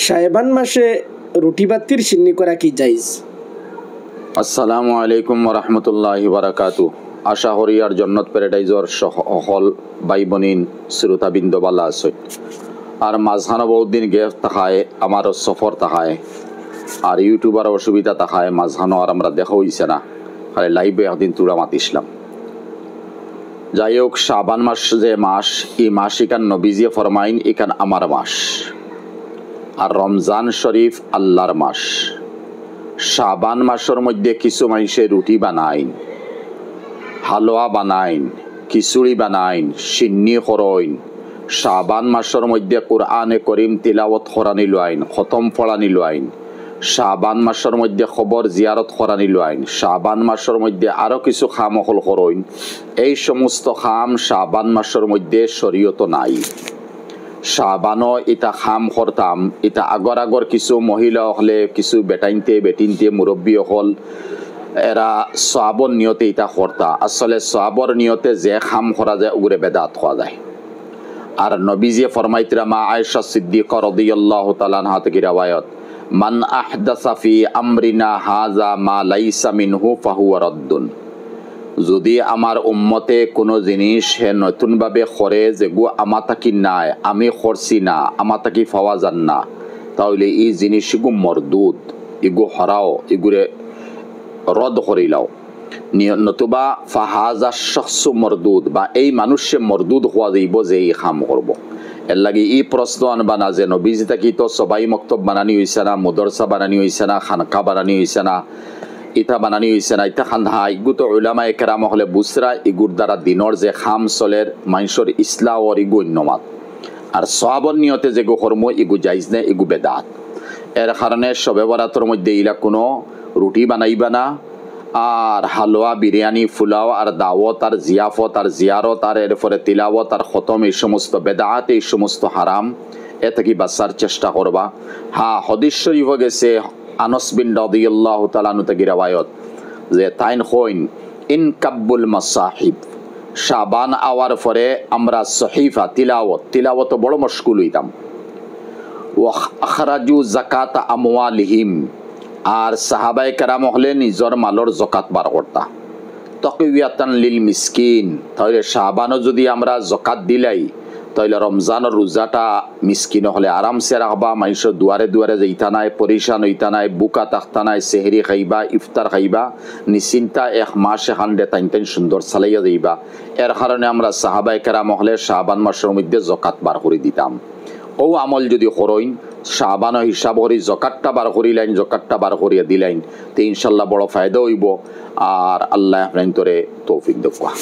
শায়বান মাসে রুটি বাতির সিন্নি করা কি জায়েজ? আসসালামু আলাইকুম ওয়া রাহমাতুল্লাহি ওয়া বারাকাতুহু। আশা করি আর জন্নত প্যারাডাইজর সকল ভাই বোনিন শ্রোতাবৃন্দ ভালো আছে। আর মাঝখানে বহুত দিন গেপ থাকায় আমার সফর থাকায় আর ইউটিউবার অসুবিধা থাকায় মাঝখানে আর আমরা দেখা হইছে না, খালি লাইভে একদিন তুলা মাতিছিলাম। যাই হোক, শাবান মাস যে মাস, এই মাস ইকান নবীজিয়ে ফরমাইন ইকান আমার মাস, আর রমজান শরীফ আল্লাহর মাস। শাবান মাসের মধ্যে কিছু মানুষে রুটি বানাইন, হালুয়া বানাইন, খিচুড়ি বানাইন, সিন্নি করইন। শাবান মাসের মধ্যে কুরআনে করিম তিলাওয়াত করানি লইন, খতম পড়ানি লইন। শাবান মাসের মধ্যে খবর জিয়ারত করানি লইন। শাবান মাসের মধ্যে আরো কিছু খাম অকল করইন। এই সমস্ত খাম শাবান মাসের মধ্যে শরীয়ত নাই। শাবানো ইটা খাম করতাম, ইটা আগর কিছু মহিলা হলে, কিছু বেটিনতে মুরব্বী হল, এরা সওয়াবর নিয়তে ইটা করতা। আসলে সওয়াবর নিয়তে যে খাম করা যায় ওগুলো বেদাত হওয়া যায়। আর নবীজি ফরমাইতরা মা আয়েশা সিদ্দিকা রাদিয়াল্লাহু তাআলা আনহা থেকে riwayat, মান আহদাসা ফি আমরিনা হাযা মা লাইসা মিনহু ফাহুয়া রাদ্দুন। যদি আমার উম্মতে কোনো জিনিস হে নতুনভাবে করে যেগু আমার তাকি নাই, আমি করছি না, আমার তাকি পাওয়া যান না, তাহলে এই জিনিস ইগু মরদুদ, ইগু হরাও, ইগুরে রদ করিলাও। নতুবা ফাহাজা শখসু মরদুদ, বা এই মানুষে মরদুদ হওয়া যাইব যে এই কাম করব। এর লাগে এই প্রশ্ন আনবা না যে নবীজি তাকি তো সবাই মক্তব বানানি হয়েছে না, মুদরসা বানানি হয়েছে না, খানকা বানানি হয়েছে না, ইটা বানানি হয়েছে না, ইটা খান হা ইগু তো উলামা একরাম হলে বুসরা ইগুর দ্বারা দিনর যে খাম চলের মানুষের ইসলাম ওর ইগু অন্যমাত। আর সওয়াবর নিয়তে যেগু কর্ম ইগু জাইজ না, ইগু বেদাত। এর কারণে শবে বরাতের মধ্যে ইলা কোনো রুটি বানাইবা না, আর হালুয়া, বিরিয়ানি, ফুলাও, আর দাওয়াত, আর জিয়াফত, আর জিয়ারত, আর এরপরে তিলাওয়াত, আর খতম, এই সমস্ত বেদাত, এই সমস্ত হারাম। এ থেকে বাঁচার চেষ্টা করবা। হ্যাঁ, হাদিস শরীফ গেছে আনাস বিন রাদিয়াল্লাহু তাআলা আনহু থেকে riwayat যে তাইন কইন ইন কাব্বুল মাসাহিব, শাবান আওয়ার পরে আমরা সহিফা তিলাওয়াত বড় মুশকিল হইতাম। ওয়া আখরাজু যাকাত আমওয়ালিহিম, আর সাহাবায়ে কেরাম হলে নিজের মালর যাকাত বার করতা। তাকওয়াতান লিল মিসকিন, তাহলে শাবানও যদি আমরা যাকাত দিলাই, তাহলে রমজানের রোজাটা মিসকিন হলে আরামসে রাখবা। মানুষ দুয়ারে দুয়ারে যাইতা নাই, পরিশান হইতা নাই, বুকা তাখতা নাই, সেহরি খাইবা, ইফতার খাইবা, নিশ্চিন্তা এক মাস এখান দে টাইন সুন্দর চালাইয়া যাইবা। এর কারণে আমরা সাহাবায়ে কেরাম হলে শাবান মাসের মধ্যে যাকাত বার করে দিতাম। ও আমল যদি করইন, শাবান হিসাব করি যাকাতটা বার করিলাইন, যাকাতটা বার করিয়া দিলাইন, তো ইনশাল্লাহ বড় ফায়দা হইব। আর আল্লাহ আপনার তৌফিক দেওয়া।